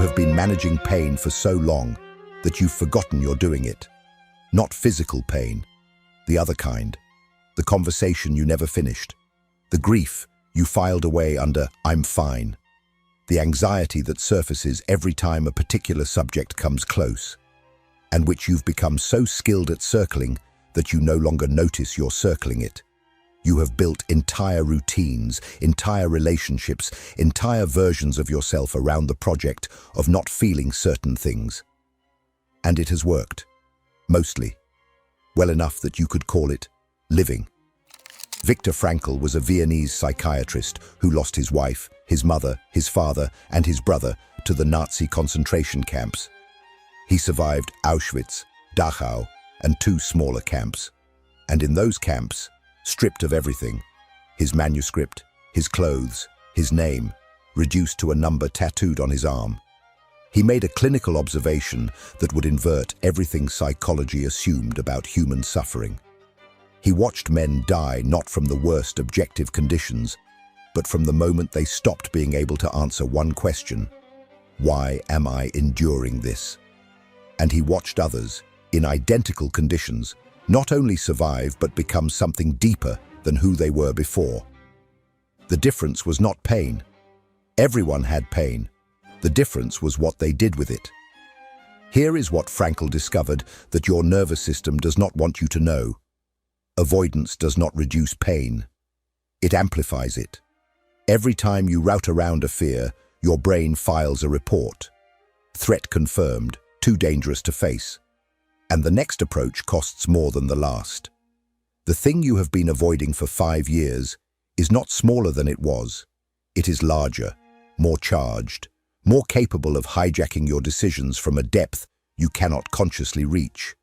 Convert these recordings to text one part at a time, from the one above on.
have been managing pain for so long that you've forgotten you're doing it. Not physical pain, the other kind. The conversation you never finished. The grief you filed away under "I'm fine." The anxiety that surfaces every time a particular subject comes close, and which you've become so skilled at circling that you no longer notice you're circling it. You have built entire routines, entire relationships, entire versions of yourself around the project of not feeling certain things. And it has worked. Mostly. Well enough that you could call it living. Viktor Frankl was a Viennese psychiatrist who lost his wife, his mother, his father, and his brother to the Nazi concentration camps. He survived Auschwitz, Dachau, and 2 smaller camps. And in those camps, stripped of everything, his manuscript, his clothes, his name, reduced to a number tattooed on his arm, he made a clinical observation that would invert everything psychology assumed about human suffering. He watched men die not from the worst objective conditions, but from the moment they stopped being able to answer one question: why am I enduring this? And he watched others, in identical conditions, not only survive but become something deeper than who they were before. The difference was not pain. Everyone had pain. The difference was what they did with it. Here is what Frankl discovered that your nervous system does not want you to know. Avoidance does not reduce pain. It amplifies it. Every time you route around a fear, your brain files a report. Threat confirmed, too dangerous to face. And the next approach costs more than the last. The thing you have been avoiding for 5 years is not smaller than it was. It is larger, more charged, more capable of hijacking your decisions from a depth you cannot consciously reach.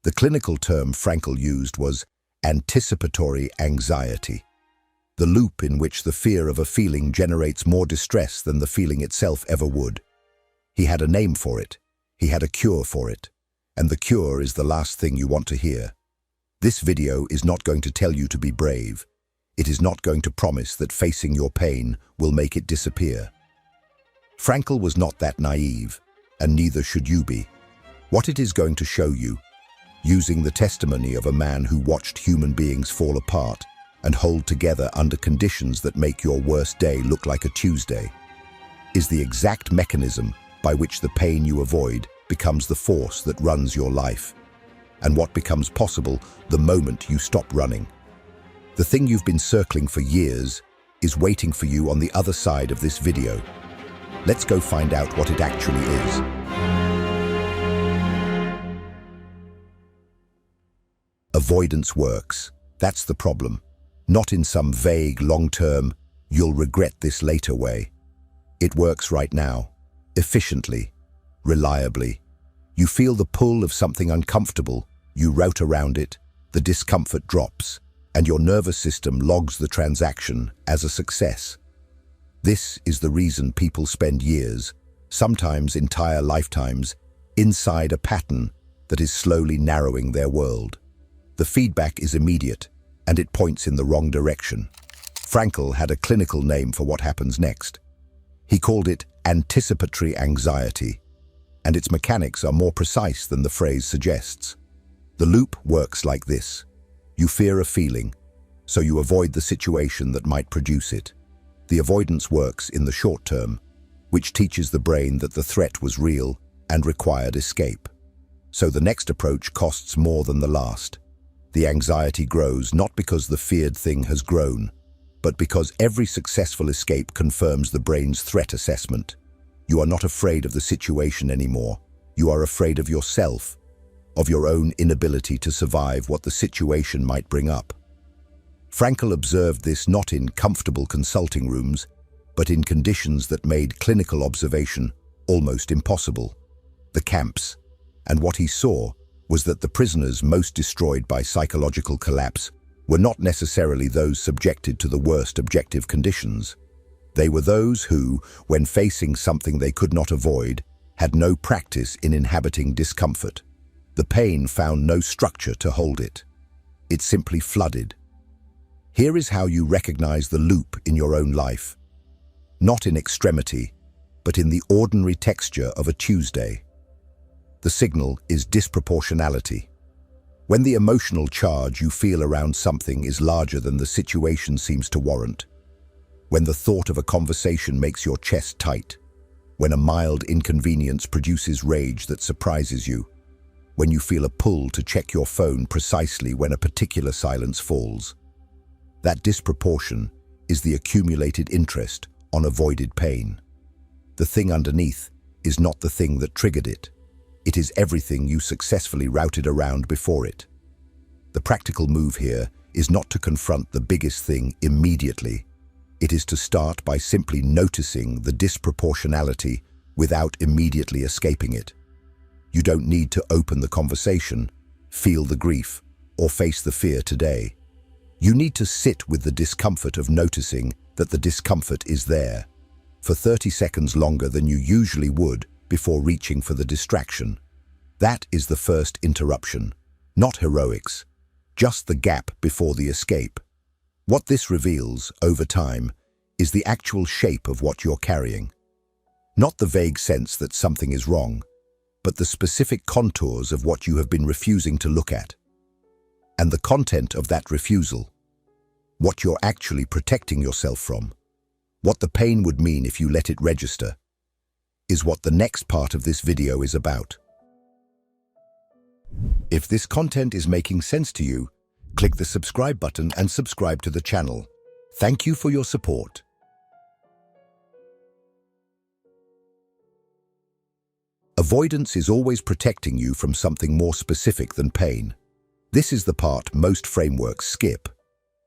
The clinical term Frankl used was anticipatory anxiety, the loop in which the fear of a feeling generates more distress than the feeling itself ever would. He had a name for it. He had a cure for it. And the cure is the last thing you want to hear. This video is not going to tell you to be brave. It is not going to promise that facing your pain will make it disappear. Frankl was not that naive, and neither should you be. What it is going to show you, using the testimony of a man who watched human beings fall apart and hold together under conditions that make your worst day look like a Tuesday, is the exact mechanism by which the pain you avoid becomes the force that runs your life, and what becomes possible the moment you stop running. The thing you've been circling for years is waiting for you on the other side of this video. Let's go find out what it actually is. Avoidance works. That's the problem. Not in some vague, long-term, you'll regret this later way. It works right now, efficiently, reliably. You feel the pull of something uncomfortable, you route around it, the discomfort drops, and your nervous system logs the transaction as a success. This is the reason people spend years, sometimes entire lifetimes, inside a pattern that is slowly narrowing their world. The feedback is immediate, and it points in the wrong direction. Frankl had a clinical name for what happens next. He called it anticipatory anxiety, and its mechanics are more precise than the phrase suggests. The loop works like this. You fear a feeling, so you avoid the situation that might produce it. The avoidance works in the short term, which teaches the brain that the threat was real and required escape. So the next approach costs more than the last. The anxiety grows not because the feared thing has grown, but because every successful escape confirms the brain's threat assessment. You are not afraid of the situation anymore. You are afraid of yourself, of your own inability to survive what the situation might bring up. Frankl observed this not in comfortable consulting rooms, but in conditions that made clinical observation almost impossible. The camps. And what he saw was that the prisoners most destroyed by psychological collapse were not necessarily those subjected to the worst objective conditions. They were those who, when facing something they could not avoid, had no practice in inhabiting discomfort. The pain found no structure to hold it. It simply flooded. Here is how you recognize the loop in your own life. Not in extremity, but in the ordinary texture of a Tuesday. The signal is disproportionality. When the emotional charge you feel around something is larger than the situation seems to warrant. When the thought of a conversation makes your chest tight. When a mild inconvenience produces rage that surprises you. When you feel a pull to check your phone precisely when a particular silence falls. That disproportion is the accumulated interest on avoided pain. The thing underneath is not the thing that triggered it. It is everything you successfully routed around before it. The practical move here is not to confront the biggest thing immediately. It is to start by simply noticing the disproportionality without immediately escaping it. You don't need to open the conversation, feel the grief, or face the fear today. You need to sit with the discomfort of noticing that the discomfort is there for 30 seconds longer than you usually would before reaching for the distraction. That is the first interruption, not heroics, just the gap before the escape. What this reveals, over time, is the actual shape of what you're carrying. Not the vague sense that something is wrong, but the specific contours of what you have been refusing to look at. And the content of that refusal, what you're actually protecting yourself from, what the pain would mean if you let it register, is what the next part of this video is about. If this content is making sense to you, click the subscribe button and subscribe to the channel. Thank you for your support. Avoidance is always protecting you from something more specific than pain. This is the part most frameworks skip.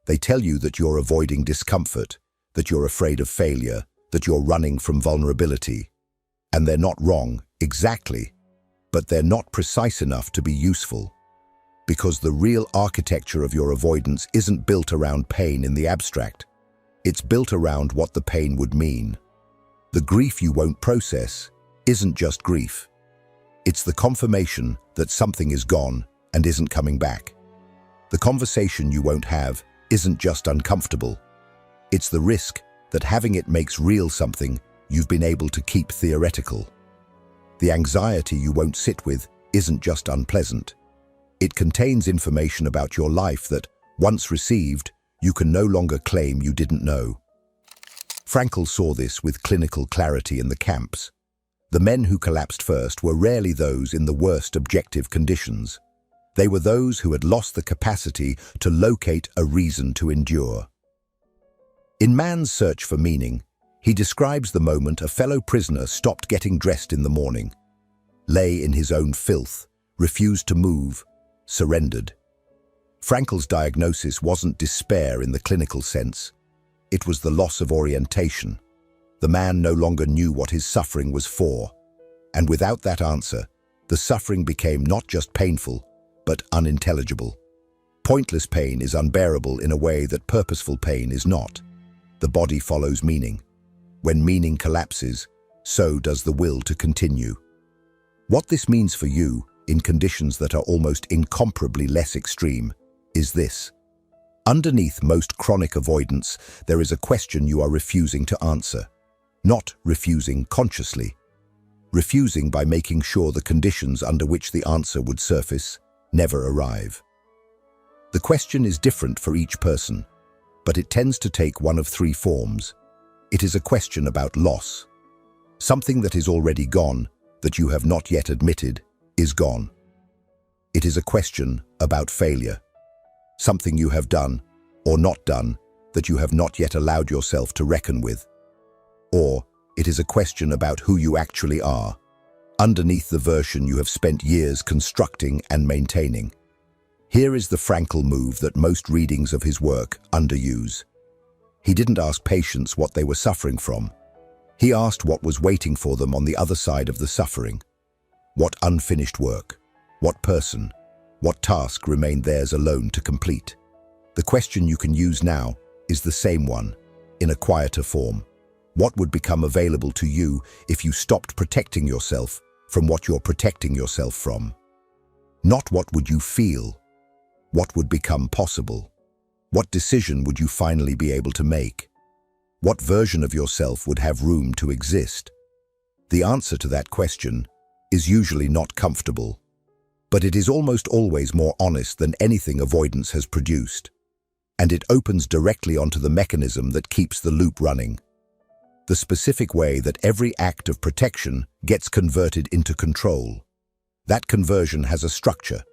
They tell you that you're avoiding discomfort, that you're afraid of failure, that you're running from vulnerability. And they're not wrong, exactly, but they're not precise enough to be useful. Because the real architecture of your avoidance isn't built around pain in the abstract. It's built around what the pain would mean. The grief you won't process isn't just grief. It's the confirmation that something is gone and isn't coming back. The conversation you won't have isn't just uncomfortable. It's the risk that having it makes real something you've been able to keep theoretical. The anxiety you won't sit with isn't just unpleasant. It contains information about your life that, once received, you can no longer claim you didn't know. Frankl saw this with clinical clarity in the camps. The men who collapsed first were rarely those in the worst objective conditions. They were those who had lost the capacity to locate a reason to endure. In Man's Search for Meaning, he describes the moment a fellow prisoner stopped getting dressed in the morning, lay in his own filth, refused to move, surrendered. Frankl's diagnosis wasn't despair in the clinical sense. It was the loss of orientation. The man no longer knew what his suffering was for, and without that answer, the suffering became not just painful, but unintelligible. Pointless pain is unbearable in a way that purposeful pain is not. The body follows meaning. When meaning collapses, so does the will to continue. What this means for you, in conditions that are almost incomparably less extreme, is this. Underneath most chronic avoidance, there is a question you are refusing to answer. Not refusing consciously. Refusing by making sure the conditions under which the answer would surface never arrive. The question is different for each person, but it tends to take one of three forms. It is a question about loss. Something that is already gone, that you have not yet admitted, is gone. It is a question about failure. Something you have done, or not done, that you have not yet allowed yourself to reckon with. Or it is a question about who you actually are, underneath the version you have spent years constructing and maintaining. Here is the Frankl move that most readings of his work underuse. He didn't ask patients what they were suffering from. He asked what was waiting for them on the other side of the suffering. What unfinished work, what person, what task remained theirs alone to complete. The question you can use now is the same one, in a quieter form. What would become available to you if you stopped protecting yourself from what you're protecting yourself from? Not what would you feel, what would become possible? What decision would you finally be able to make? What version of yourself would have room to exist? The answer to that question is usually not comfortable, but it is almost always more honest than anything avoidance has produced, and it opens directly onto the mechanism that keeps the loop running. The specific way that every act of protection gets converted into control. That conversion has a structure.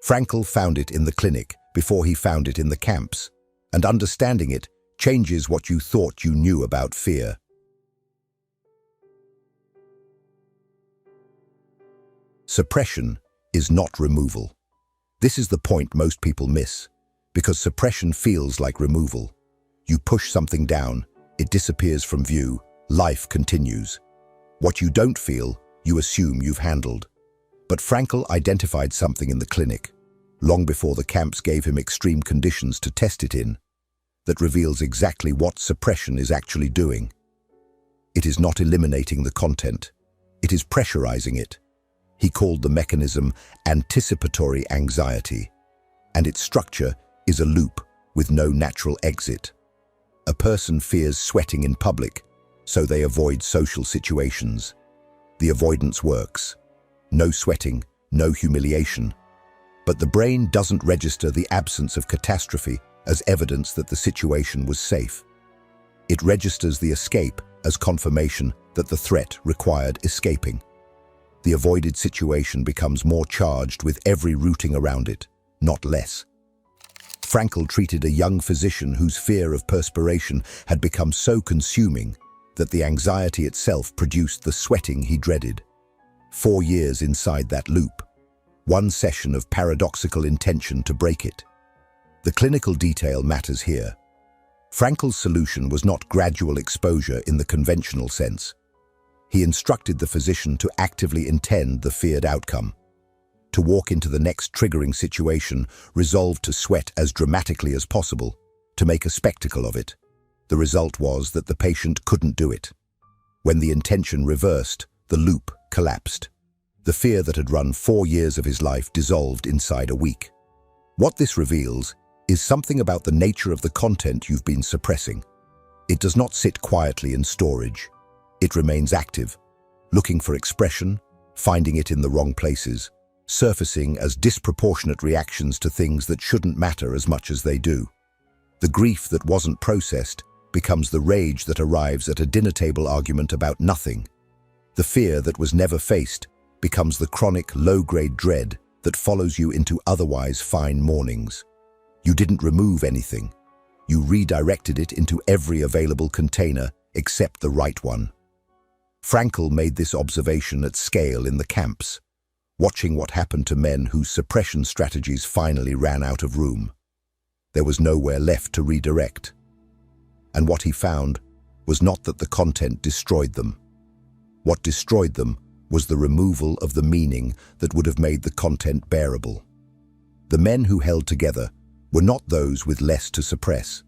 Frankl found it in the clinic before he found it in the camps, and understanding it changes what you thought you knew about fear. Suppression is not removal. This is the point most people miss, because suppression feels like removal. You push something down, it disappears from view, life continues. What you don't feel, you assume you've handled. But Frankl identified something in the clinic, long before the camps gave him extreme conditions to test it in, that reveals exactly what suppression is actually doing. It is not eliminating the content, it is pressurizing it. He called the mechanism anticipatory anxiety, and its structure is a loop with no natural exit. A person fears sweating in public, so they avoid social situations. The avoidance works. No sweating, no humiliation. But the brain doesn't register the absence of catastrophe as evidence that the situation was safe. It registers the escape as confirmation that the threat required escaping. The avoided situation becomes more charged with every routing around it, not less. Frankl treated a young physician whose fear of perspiration had become so consuming that the anxiety itself produced the sweating he dreaded. 4 years inside that loop, one session of paradoxical intention to break it. The clinical detail matters here. Frankl's solution was not gradual exposure in the conventional sense. He instructed the physician to actively intend the feared outcome, to walk into the next triggering situation, resolved to sweat as dramatically as possible, to make a spectacle of it. The result was that the patient couldn't do it. When the intention reversed, the loop collapsed. The fear that had run 4 years of his life dissolved inside a week. What this reveals is something about the nature of the content you've been suppressing. It does not sit quietly in storage. It remains active, looking for expression, finding it in the wrong places, surfacing as disproportionate reactions to things that shouldn't matter as much as they do. The grief that wasn't processed becomes the rage that arrives at a dinner table argument about nothing. The fear that was never faced becomes the chronic, low-grade dread that follows you into otherwise fine mornings. You didn't remove anything. You redirected it into every available container except the right one. Frankl made this observation at scale in the camps, watching what happened to men whose suppression strategies finally ran out of room. There was nowhere left to redirect. And what he found was not that the content destroyed them. What destroyed them was the removal of the meaning that would have made the content bearable. The men who held together were not those with less to suppress.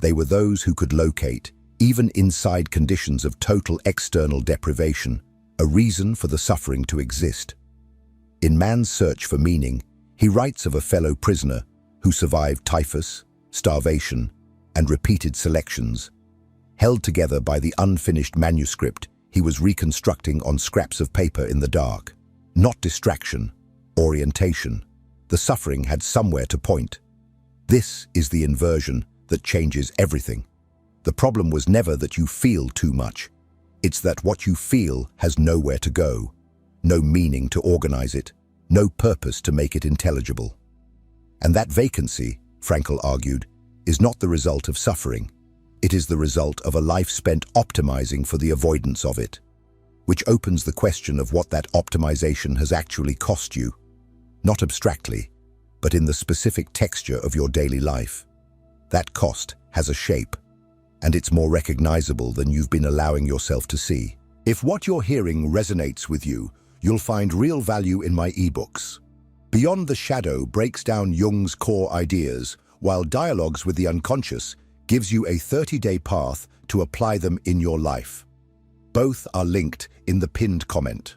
They were those who could locate, even inside conditions of total external deprivation, a reason for the suffering to exist. In Man's Search for Meaning, he writes of a fellow prisoner who survived typhus, starvation, and repeated selections. Held together by the unfinished manuscript he was reconstructing on scraps of paper in the dark. Not distraction, orientation. The suffering had somewhere to point. This is the inversion that changes everything. The problem was never that you feel too much. It's that what you feel has nowhere to go, no meaning to organize it, no purpose to make it intelligible. And that vacancy, Frankl argued, is not the result of suffering. It is the result of a life spent optimizing for the avoidance of it, which opens the question of what that optimization has actually cost you, not abstractly, but in the specific texture of your daily life. That cost has a shape, and it's more recognizable than you've been allowing yourself to see. If what you're hearing resonates with you, you'll find real value in my ebooks. Beyond the Shadow breaks down Jung's core ideas, while Dialogues with the Unconscious gives you a 30-day path to apply them in your life. Both are linked in the pinned comment.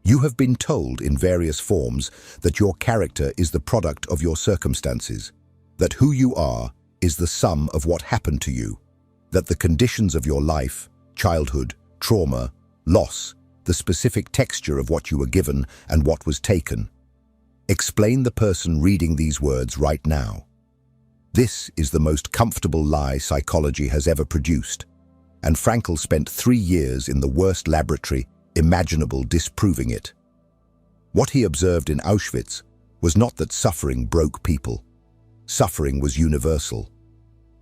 You have been told in various forms that your character is the product of your circumstances, that who you are is the sum of what happened to you, that the conditions of your life, childhood, trauma, loss, the specific texture of what you were given and what was taken. Explain the person reading these words right now. This is the most comfortable lie psychology has ever produced, and Frankl spent 3 years in the worst laboratory imaginable disproving it. What he observed in Auschwitz was not that suffering broke people. Suffering was universal.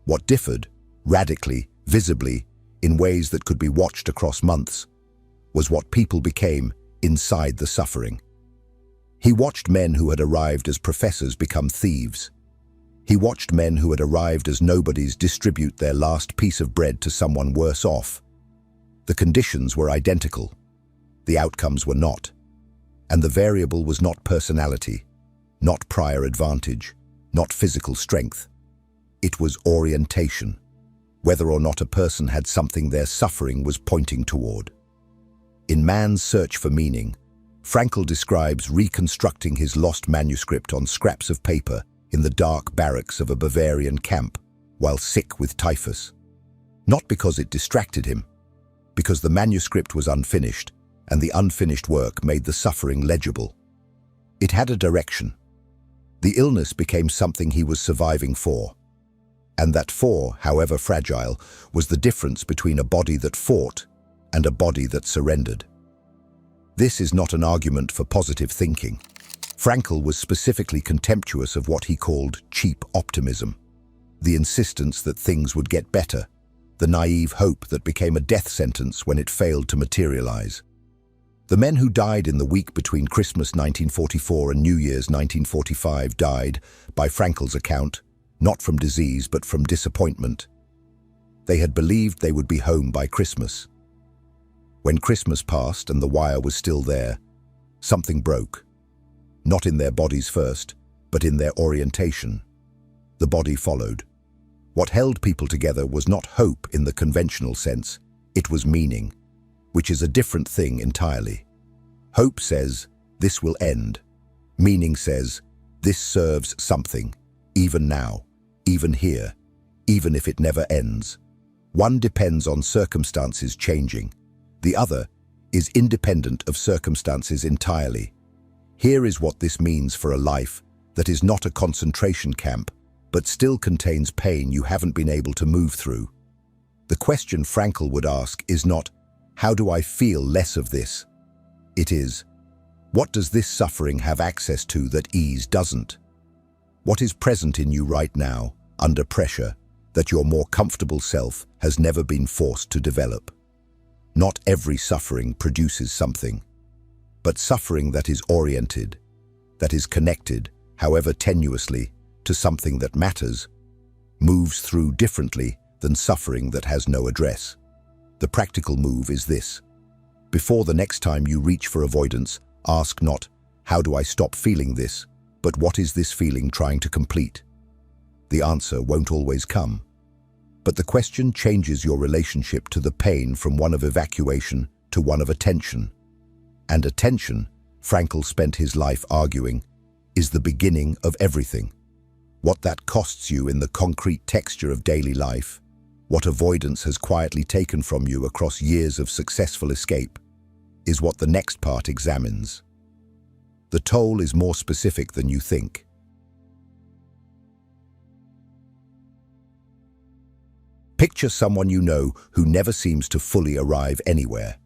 What differed, radically, visibly, in ways that could be watched across months, was what people became inside the suffering. He watched men who had arrived as professors become thieves. He watched men who had arrived as nobodies distribute their last piece of bread to someone worse off. The conditions were identical. The outcomes were not. And the variable was not personality, not prior advantage, not physical strength. It was orientation, whether or not a person had something their suffering was pointing toward. In Man's Search for Meaning, Frankl describes reconstructing his lost manuscript on scraps of paper in the dark barracks of a Bavarian camp while sick with typhus. Not because it distracted him, because the manuscript was unfinished, and the unfinished work made the suffering legible. It had a direction. The illness became something he was surviving for. And that for, however fragile, was the difference between a body that fought and a body that surrendered. This is not an argument for positive thinking. Frankl was specifically contemptuous of what he called cheap optimism, the insistence that things would get better, the naive hope that became a death sentence when it failed to materialize. The men who died in the week between Christmas 1944 and New Year's 1945 died, by Frankl's account, not from disease but from disappointment. They had believed they would be home by Christmas. When Christmas passed and the wire was still there, something broke. Not in their bodies first, but in their orientation. The body followed. What held people together was not hope in the conventional sense, it was meaning, which is a different thing entirely. Hope says, this will end. Meaning says, this serves something, even now, even here, even if it never ends. One depends on circumstances changing. The other is independent of circumstances entirely. Here is what this means for a life that is not a concentration camp, but still contains pain you haven't been able to move through. The question Frankl would ask is not, how do I feel less of this? It is, what does this suffering have access to that ease doesn't? What is present in you right now, under pressure, that your more comfortable self has never been forced to develop? Not every suffering produces something, but suffering that is oriented, that is connected, however tenuously, to something that matters, moves through differently than suffering that has no address. The practical move is this. Before the next time you reach for avoidance, ask not, how do I stop feeling this, but what is this feeling trying to complete? The answer won't always come. But the question changes your relationship to the pain from one of evacuation to one of attention. And attention, Frankl spent his life arguing, is the beginning of everything. What that costs you in the concrete texture of daily life, what avoidance has quietly taken from you across years of successful escape, is what the next part examines. The toll is more specific than you think. Picture someone you know who never seems to fully arrive anywhere.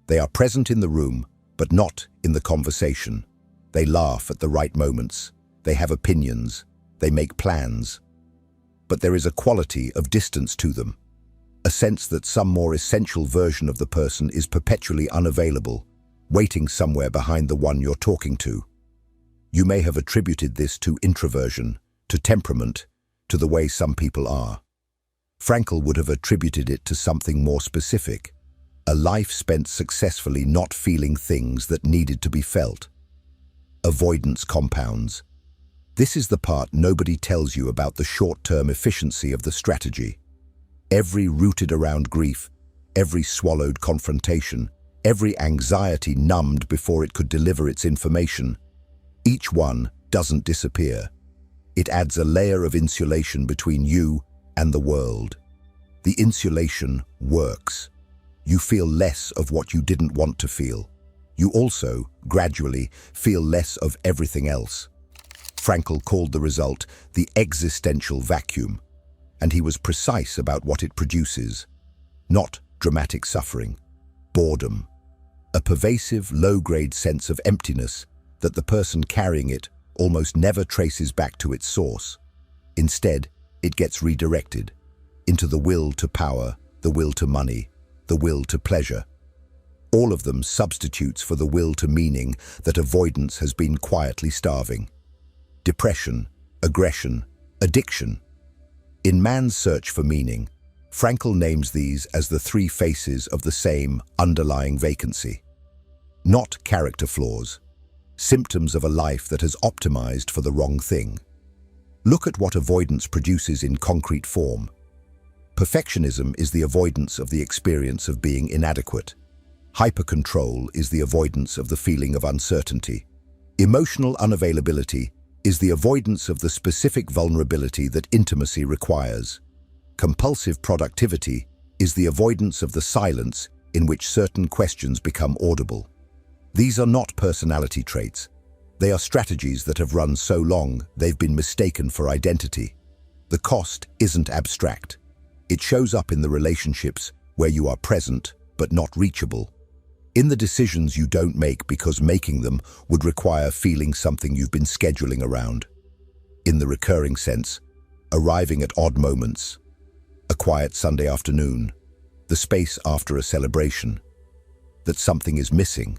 They are present in the room, but not in the conversation. They laugh at the right moments. They have opinions. They make plans. But there is a quality of distance to them, a sense that some more essential version of the person is perpetually unavailable, waiting somewhere behind the one you're talking to. You may have attributed this to introversion, to temperament, to the way some people are. Frankl would have attributed it to something more specific, a life spent successfully not feeling things that needed to be felt. Avoidance compounds. This is the part nobody tells you about the short-term efficiency of the strategy. Every rooted around grief, every swallowed confrontation, every anxiety numbed before it could deliver its information, each one doesn't disappear. It adds a layer of insulation between you and the world. The insulation works. You feel less of what you didn't want to feel. You also, gradually, feel less of everything else. Frankl called the result the existential vacuum, and he was precise about what it produces. Not dramatic suffering, boredom, a pervasive, low-grade sense of emptiness that the person carrying it almost never traces back to its source. Instead, it gets redirected into the will to power, the will to money, the will to pleasure. All of them substitutes for the will to meaning that avoidance has been quietly starving. Depression, aggression, addiction. In Man's Search for Meaning, Frankl names these as the three faces of the same underlying vacancy. Not character flaws, symptoms of a life that has optimized for the wrong thing. Look at what avoidance produces in concrete form. Perfectionism is the avoidance of the experience of being inadequate. Hypercontrol is the avoidance of the feeling of uncertainty. Emotional unavailability is the avoidance of the specific vulnerability that intimacy requires. Compulsive productivity is the avoidance of the silence in which certain questions become audible. These are not personality traits. They are strategies that have run so long they've been mistaken for identity. The cost isn't abstract. It shows up in the relationships where you are present but not reachable. In the decisions you don't make because making them would require feeling something you've been scheduling around. In the recurring sense, arriving at odd moments, a quiet Sunday afternoon, the space after a celebration, that something is missing,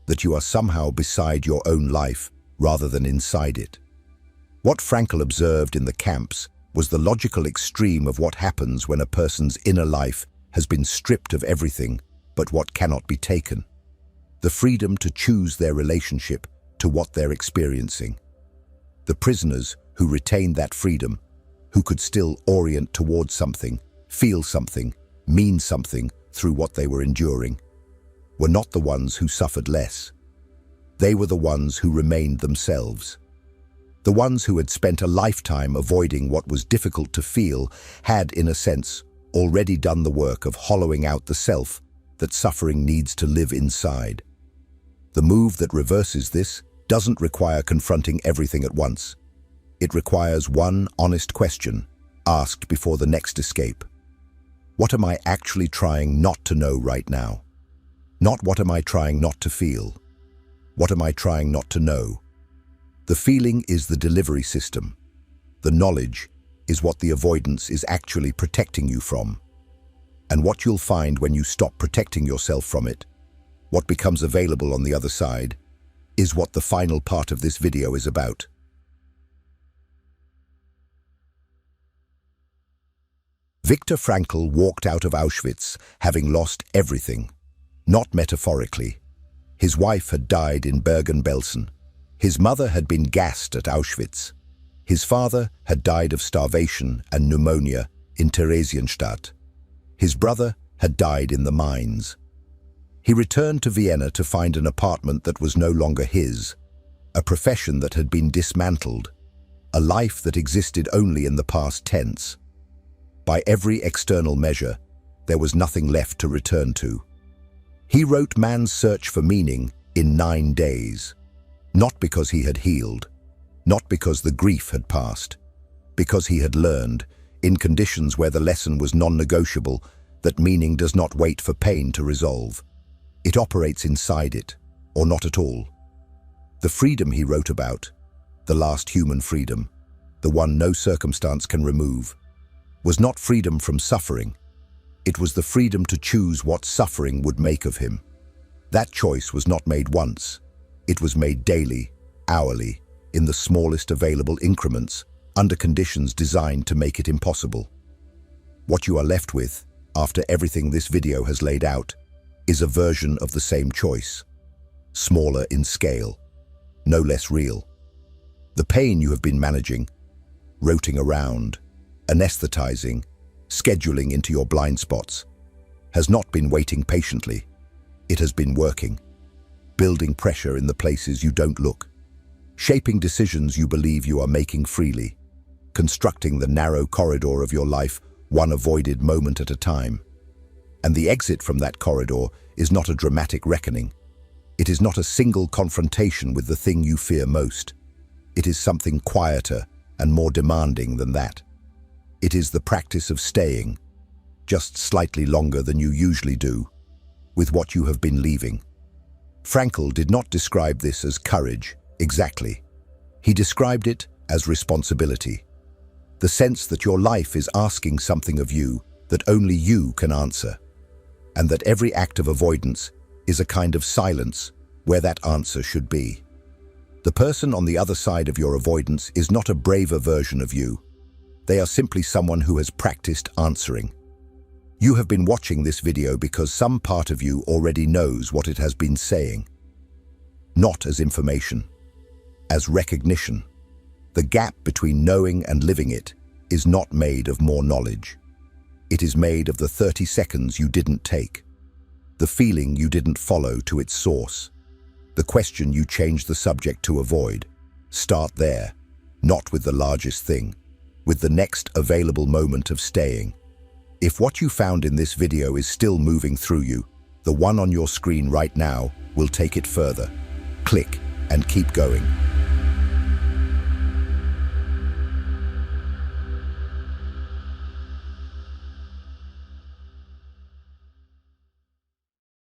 that you are somehow beside your own life rather than inside it. What Frankl observed in the camps was the logical extreme of what happens when a person's inner life has been stripped of everything but what cannot be taken. The freedom to choose their relationship to what they're experiencing. The prisoners who retained that freedom, who could still orient towards something, feel something, mean something through what they were enduring, were not the ones who suffered less. They were the ones who remained themselves. The ones who had spent a lifetime avoiding what was difficult to feel had, in a sense, already done the work of hollowing out the self that suffering needs to live inside. The move that reverses this doesn't require confronting everything at once. It requires one honest question, asked before the next escape. What am I actually trying not to know right now? Not what am I trying not to feel? What am I trying not to know? The feeling is the delivery system. The knowledge is what the avoidance is actually protecting you from. And what you'll find when you stop protecting yourself from it, what becomes available on the other side, is what the final part of this video is about. Viktor Frankl walked out of Auschwitz having lost everything, not metaphorically. His wife had died in Bergen-Belsen. His mother had been gassed at Auschwitz. His father had died of starvation and pneumonia in Theresienstadt. His brother had died in the mines. He returned to Vienna to find an apartment that was no longer his, a profession that had been dismantled, a life that existed only in the past tense. By every external measure, there was nothing left to return to. He wrote Man's Search for Meaning in 9 days, not because he had healed, not because the grief had passed, because he had learned, in conditions where the lesson was non-negotiable, that meaning does not wait for pain to resolve. It operates inside it, or not at all. The freedom he wrote about, the last human freedom, the one no circumstance can remove, was not freedom from suffering. It was the freedom to choose what suffering would make of him. That choice was not made once. It was made daily, hourly, in the smallest available increments, under conditions designed to make it impossible. What you are left with, after everything this video has laid out, is a version of the same choice, smaller in scale, no less real. The pain you have been managing, roting around, anesthetizing, scheduling into your blind spots, has not been waiting patiently. It has been working, building pressure in the places you don't look, shaping decisions you believe you are making freely, constructing the narrow corridor of your life one avoided moment at a time. And the exit from that corridor is not a dramatic reckoning. It is not a single confrontation with the thing you fear most. It is something quieter and more demanding than that. It is the practice of staying, just slightly longer than you usually do, with what you have been leaving. Frankl did not describe this as courage, exactly. He described it as responsibility. The sense that your life is asking something of you that only you can answer, and that every act of avoidance is a kind of silence where that answer should be. The person on the other side of your avoidance is not a braver version of you. They are simply someone who has practiced answering. You have been watching this video because some part of you already knows what it has been saying. Not as information, as recognition. The gap between knowing and living it is not made of more knowledge. It is made of the 30 seconds you didn't take, the feeling you didn't follow to its source, the question you changed the subject to avoid. Start there, not with the largest thing, with the next available moment of staying. If what you found in this video is still moving through you, the one on your screen right now will take it further. Click and keep going.